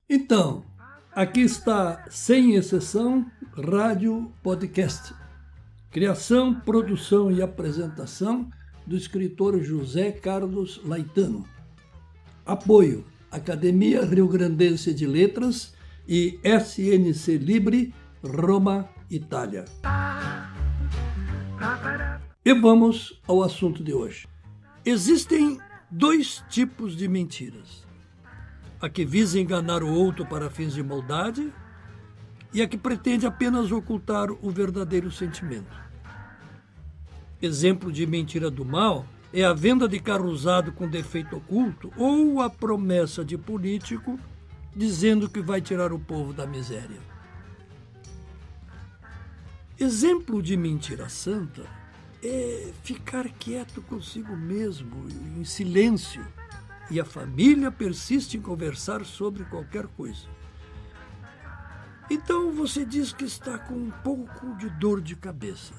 Então, aqui está, sem exceção, Rádio Podcast. Criação, produção e apresentação do escritor José Carlos Laetano. Apoio, Academia Rio-Grandense de Letras e SNC Libre, Roma, Itália. E vamos ao assunto de hoje. Existem dois tipos de mentiras. A que visa enganar o outro para fins de maldade e a que pretende apenas ocultar o verdadeiro sentimento. Exemplo de mentira do mal é a venda de carro usado com defeito oculto ou a promessa de político dizendo que vai tirar o povo da miséria. Exemplo de mentira santa é ficar quieto consigo mesmo, em silêncio, e a família persiste em conversar sobre qualquer coisa. Então você diz que está com um pouco de dor de cabeça.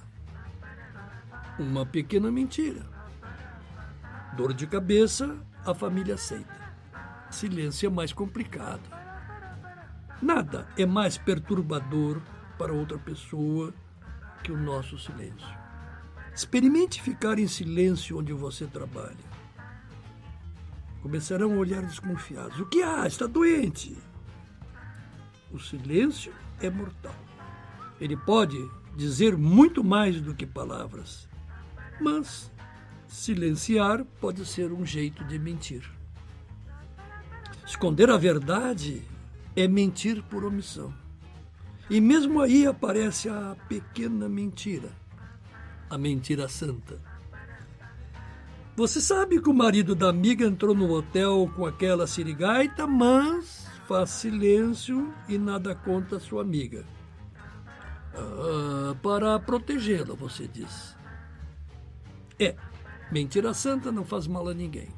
Uma pequena mentira. Dor de cabeça, a família aceita. Silêncio é mais complicado. Nada é mais perturbador para outra pessoa que o nosso silêncio. Experimente ficar em silêncio onde você trabalha. Começarão a olhar desconfiados. O que há? Está doente. O silêncio é mortal. Ele pode dizer muito mais do que palavras. Mas silenciar pode ser um jeito de mentir. Esconder a verdade é mentir por omissão. E mesmo aí aparece a pequena mentira, a mentira santa. Você sabe que o marido da amiga entrou no hotel com aquela sirigaita, mas faz silêncio e nada conta a sua amiga. Para protegê-la, você diz. Mentira santa não faz mal a ninguém.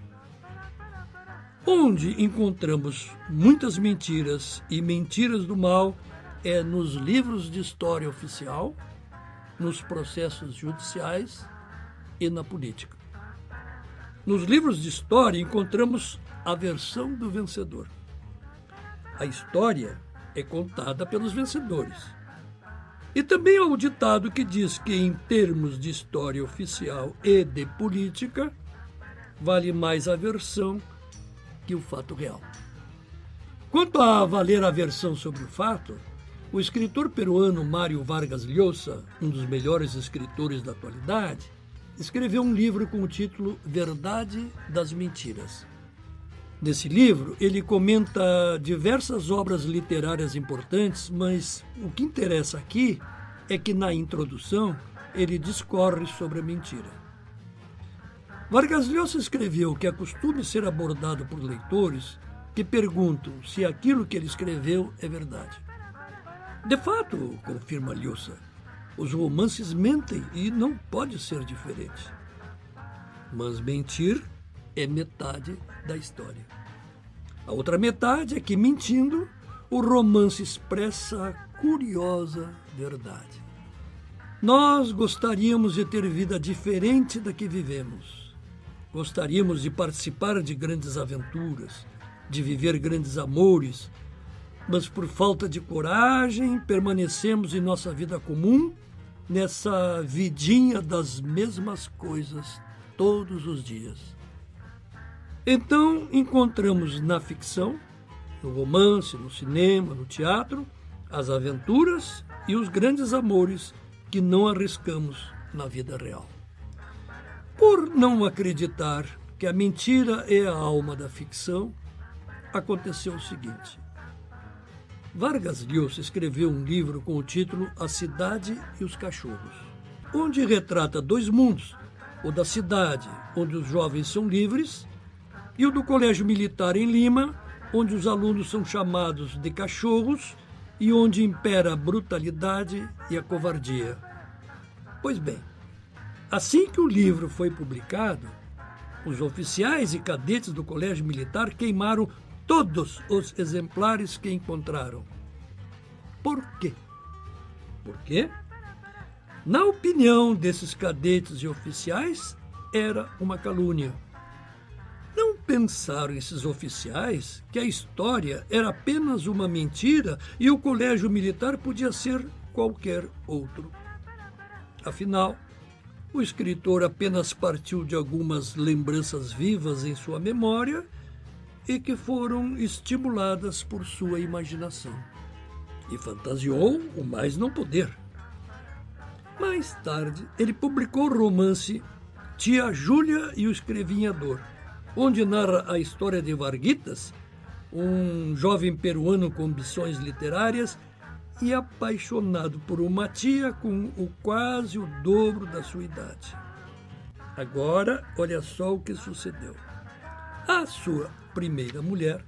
Onde encontramos muitas mentiras e mentiras do mal é nos livros de história oficial, nos processos judiciais e na política. Nos livros de história encontramos a versão do vencedor. A história é contada pelos vencedores. E também há o ditado que diz que, em termos de história oficial e de política, vale mais a versão que o fato real. Quanto a valer a versão sobre o fato, o escritor peruano Mário Vargas Llosa, um dos melhores escritores da atualidade, escreveu um livro com o título Verdade das Mentiras. Nesse livro, ele comenta diversas obras literárias importantes, mas o que interessa aqui é que, na introdução, ele discorre sobre a mentira. Vargas Llosa escreveu que é costume ser abordado por leitores que perguntam se aquilo que ele escreveu é verdade. De fato, confirma Llosa, os romances mentem e não pode ser diferente. Mas mentir é metade da história. A outra metade é que, mentindo, o romance expressa a curiosa verdade. Nós gostaríamos de ter vida diferente da que vivemos. Gostaríamos de participar de grandes aventuras, de viver grandes amores, mas por falta de coragem permanecemos em nossa vida comum, nessa vidinha das mesmas coisas todos os dias. Então encontramos na ficção, no romance, no cinema, no teatro, as aventuras e os grandes amores que não arriscamos na vida real. Por não acreditar que a mentira é a alma da ficção, aconteceu o seguinte. Vargas Llosa escreveu um livro com o título A Cidade e os Cachorros, onde retrata dois mundos, o da cidade, onde os jovens são livres, e o do colégio militar em Lima, onde os alunos são chamados de cachorros e onde impera a brutalidade e a covardia. Pois bem, assim que o livro foi publicado, os oficiais e cadetes do colégio militar queimaram todos os exemplares que encontraram. Por quê? Porque, na opinião desses cadetes e oficiais, era uma calúnia. Não pensaram esses oficiais que a história era apenas uma mentira e o colégio militar podia ser qualquer outro. Afinal, o escritor apenas partiu de algumas lembranças vivas em sua memória e que foram estimuladas por sua imaginação. E fantasiou o mais não poder. Mais tarde, ele publicou o romance Tia Júlia e o Escrevinhador, onde narra a história de Varguitas, um jovem peruano com ambições literárias e apaixonado por uma tia com quase o dobro da sua idade. Agora, olha só o que sucedeu. A sua primeira mulher,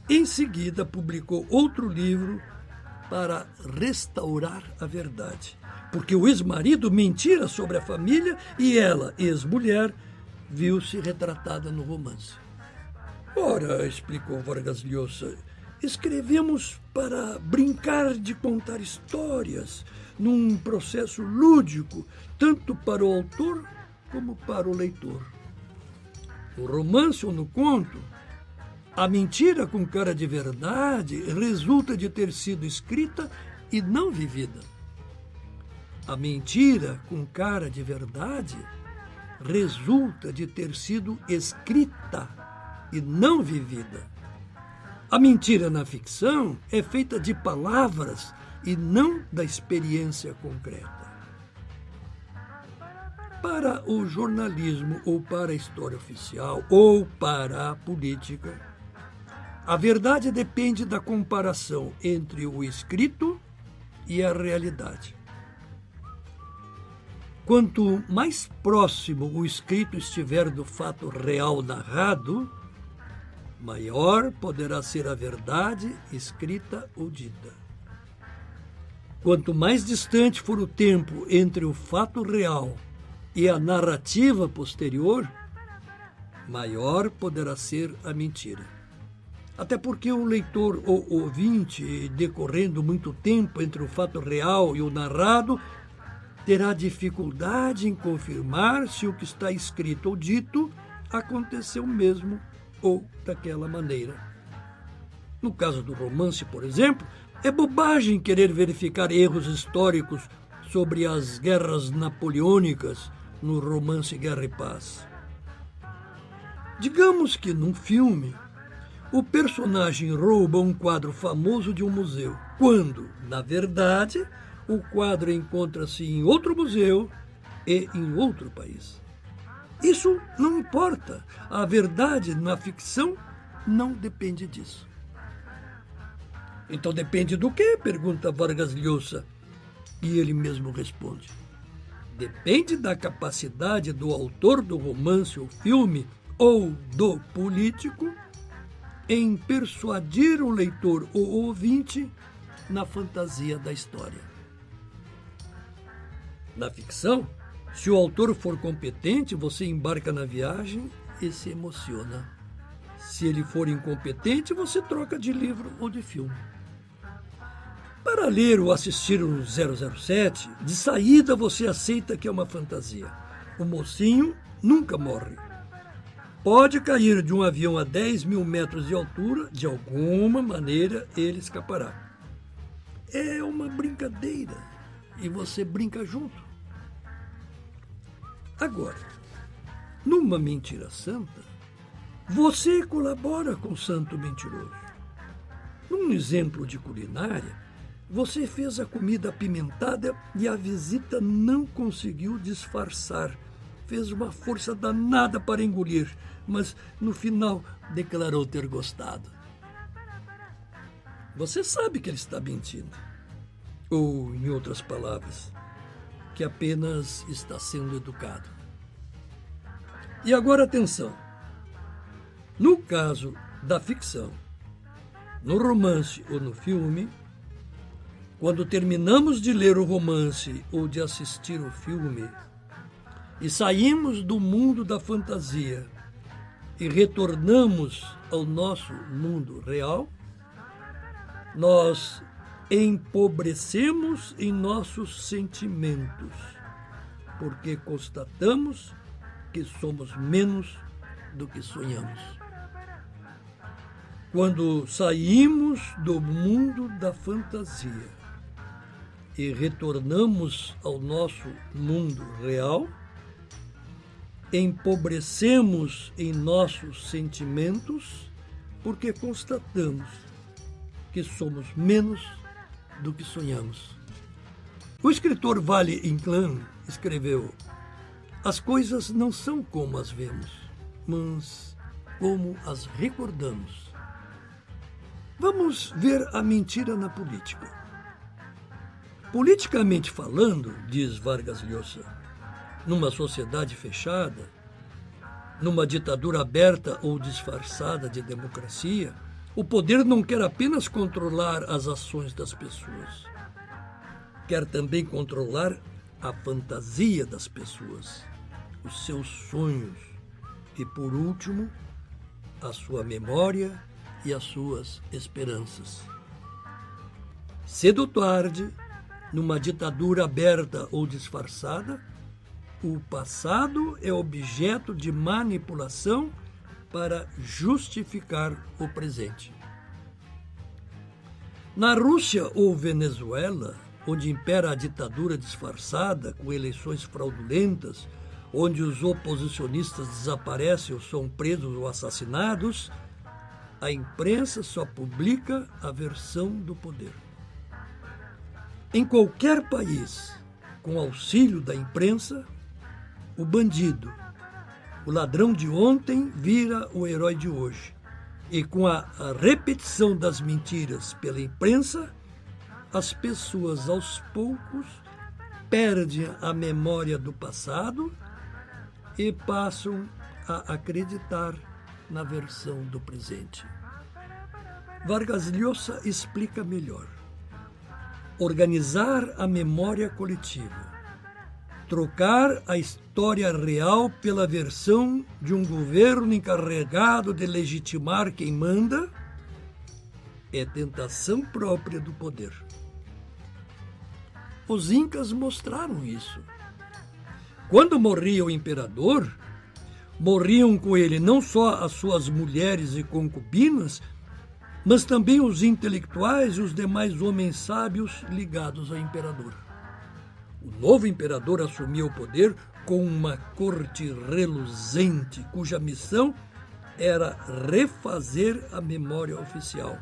em seguida, publicou outro livro para restaurar a verdade, porque o ex-marido mentia sobre a família e ela, ex-mulher, viu-se retratada no romance. Ora, explicou Vargas Llosa, escrevemos para brincar de contar histórias, num processo lúdico, tanto para o autor como para o leitor. No romance ou no conto, a mentira com cara de verdade resulta de ter sido escrita e não vivida. A mentira com cara de verdade resulta de ter sido escrita e não vivida. A mentira na ficção é feita de palavras e não da experiência concreta. Para o jornalismo ou para a história oficial ou para a política, a verdade depende da comparação entre o escrito e a realidade. Quanto mais próximo o escrito estiver do fato real narrado, maior poderá ser a verdade escrita ou dita. Quanto mais distante for o tempo entre o fato real e a narrativa posterior, maior poderá ser a mentira. Até porque o leitor ou ouvinte, decorrendo muito tempo entre o fato real e o narrado, terá dificuldade em confirmar se o que está escrito ou dito aconteceu mesmo ou daquela maneira. No caso do romance, por exemplo, é bobagem querer verificar erros históricos sobre as guerras napoleônicas no romance Guerra e Paz. Digamos que num filme, o personagem rouba um quadro famoso de um museu, quando, na verdade, o quadro encontra-se em outro museu e em outro país. Isso não importa. A verdade na ficção não depende disso. Então depende do quê? Pergunta Vargas Llosa. E ele mesmo responde. Depende da capacidade do autor do romance ou filme ou do político em persuadir o leitor ou ouvinte na fantasia da história. Na ficção, se o autor for competente, você embarca na viagem e se emociona. Se ele for incompetente, você troca de livro ou de filme. Para ler ou assistir o 007, de saída você aceita que é uma fantasia. O mocinho nunca morre. Pode cair de um avião a 10 mil metros de altura, de alguma maneira ele escapará. É uma brincadeira e você brinca junto. Agora, numa mentira santa, você colabora com o santo mentiroso. Num exemplo de culinária, você fez a comida apimentada e a visita não conseguiu disfarçar. Fez uma força danada para engolir, mas no final declarou ter gostado. Você sabe que ele está mentindo. Ou, em outras palavras, que apenas está sendo educado. E agora atenção. No caso da ficção, no romance ou no filme, quando terminamos de ler o romance ou de assistir o filme e saímos do mundo da fantasia e retornamos ao nosso mundo real, nós empobrecemos em nossos sentimentos, porque constatamos que somos menos do que sonhamos. quando saímos do mundo da fantasia e retornamos ao nosso mundo real, empobrecemos em nossos sentimentos porque constatamos que somos menos do que sonhamos. O escritor Valle-Inclán escreveu: as coisas não são como as vemos, mas como as recordamos. Vamos ver a mentira na política. Politicamente falando, diz Vargas Llosa, numa sociedade fechada, numa ditadura aberta ou disfarçada de democracia, o poder não quer apenas controlar as ações das pessoas, quer também controlar a fantasia das pessoas, os seus sonhos e, por último, a sua memória e as suas esperanças. Cedo ou tarde, numa ditadura aberta ou disfarçada, o passado é objeto de manipulação para justificar o presente. Na Rússia ou Venezuela, onde impera a ditadura disfarçada com eleições fraudulentas, onde os oposicionistas desaparecem ou são presos ou assassinados, a imprensa só publica a versão do poder. Em qualquer país, com auxílio da imprensa, o bandido, o ladrão de ontem vira o herói de hoje. E com a repetição das mentiras pela imprensa, as pessoas aos poucos perdem a memória do passado e passam a acreditar na versão do presente. Vargas Llosa explica melhor. Organizar a memória coletiva, trocar a história real pela versão de um governo encarregado de legitimar quem manda, é tentação própria do poder. Os incas mostraram isso. Quando morria o imperador, morriam com ele não só as suas mulheres e concubinas, mas também os intelectuais e os demais homens sábios ligados ao imperador. O novo imperador assumia o poder com uma corte reluzente, cuja missão era refazer a memória oficial,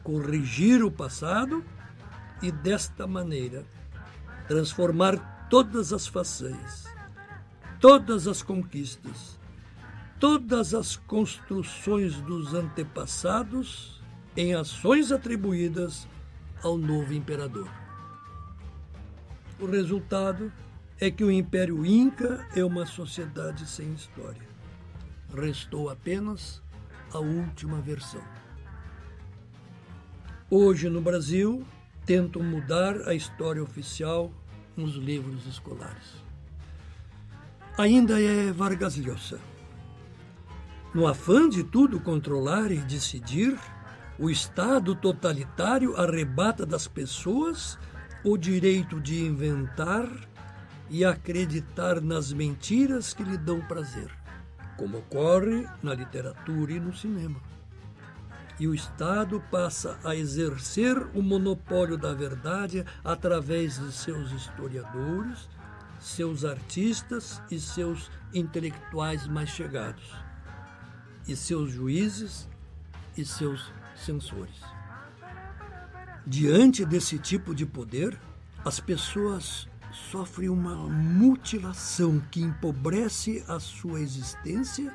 corrigir o passado e, desta maneira, transformar todas as façanhas, todas as conquistas, todas as construções dos antepassados em ações atribuídas ao novo imperador. O resultado é que o Império Inca é uma sociedade sem história. Restou apenas a última versão. Hoje, no Brasil, tentam mudar a história oficial nos livros escolares. Ainda é Vargas Llosa. No afã de tudo controlar e decidir, o Estado totalitário arrebata das pessoas o direito de inventar e acreditar nas mentiras que lhe dão prazer, como ocorre na literatura e no cinema. E o Estado passa a exercer o monopólio da verdade através de seus historiadores, seus artistas e seus intelectuais mais chegados, e seus juízes e seus censores. Diante desse tipo de poder, as pessoas sofrem uma mutilação que empobrece a sua existência,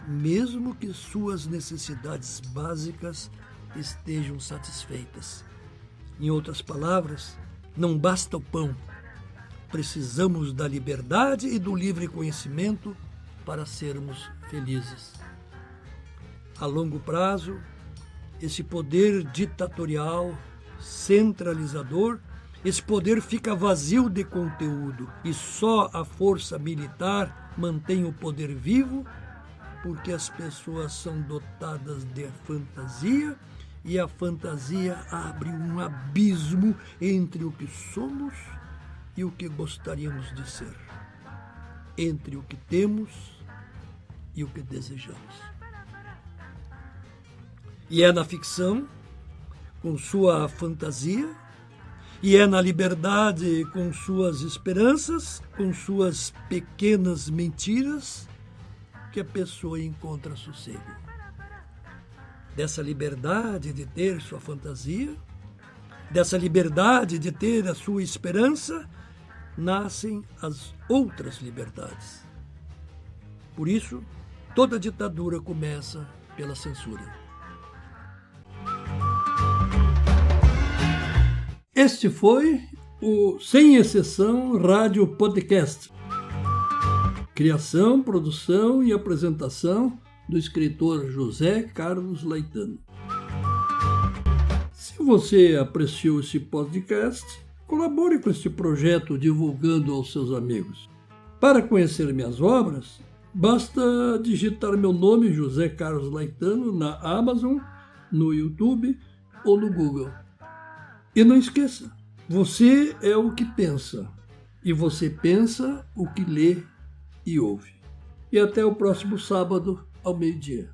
mesmo que suas necessidades básicas estejam satisfeitas. Em outras palavras, não basta o pão. Precisamos da liberdade e do livre conhecimento para sermos felizes. A longo prazo, esse poder ditatorial, centralizador, esse poder fica vazio de conteúdo e só a força militar mantém o poder vivo, porque as pessoas são dotadas de fantasia e a fantasia abre um abismo entre o que somos e o que gostaríamos de ser, entre o que temos e o que desejamos. E é na ficção, com sua fantasia, e é na liberdade, com suas esperanças, com suas pequenas mentiras, que a pessoa encontra sossego. Dessa liberdade de ter sua fantasia, dessa liberdade de ter a sua esperança, nascem as outras liberdades. Por isso, toda ditadura começa pela censura. Este foi o Sem Exceção Rádio Podcast. Criação, produção e apresentação do escritor José Carlos Laetano. Se você apreciou esse podcast, colabore com este projeto divulgando aos seus amigos. Para conhecer minhas obras, basta digitar meu nome, José Carlos Laetano, na Amazon, no YouTube ou no Google. E não esqueça, você é o que pensa, e você pensa o que lê e ouve. E até o próximo sábado, ao meio-dia.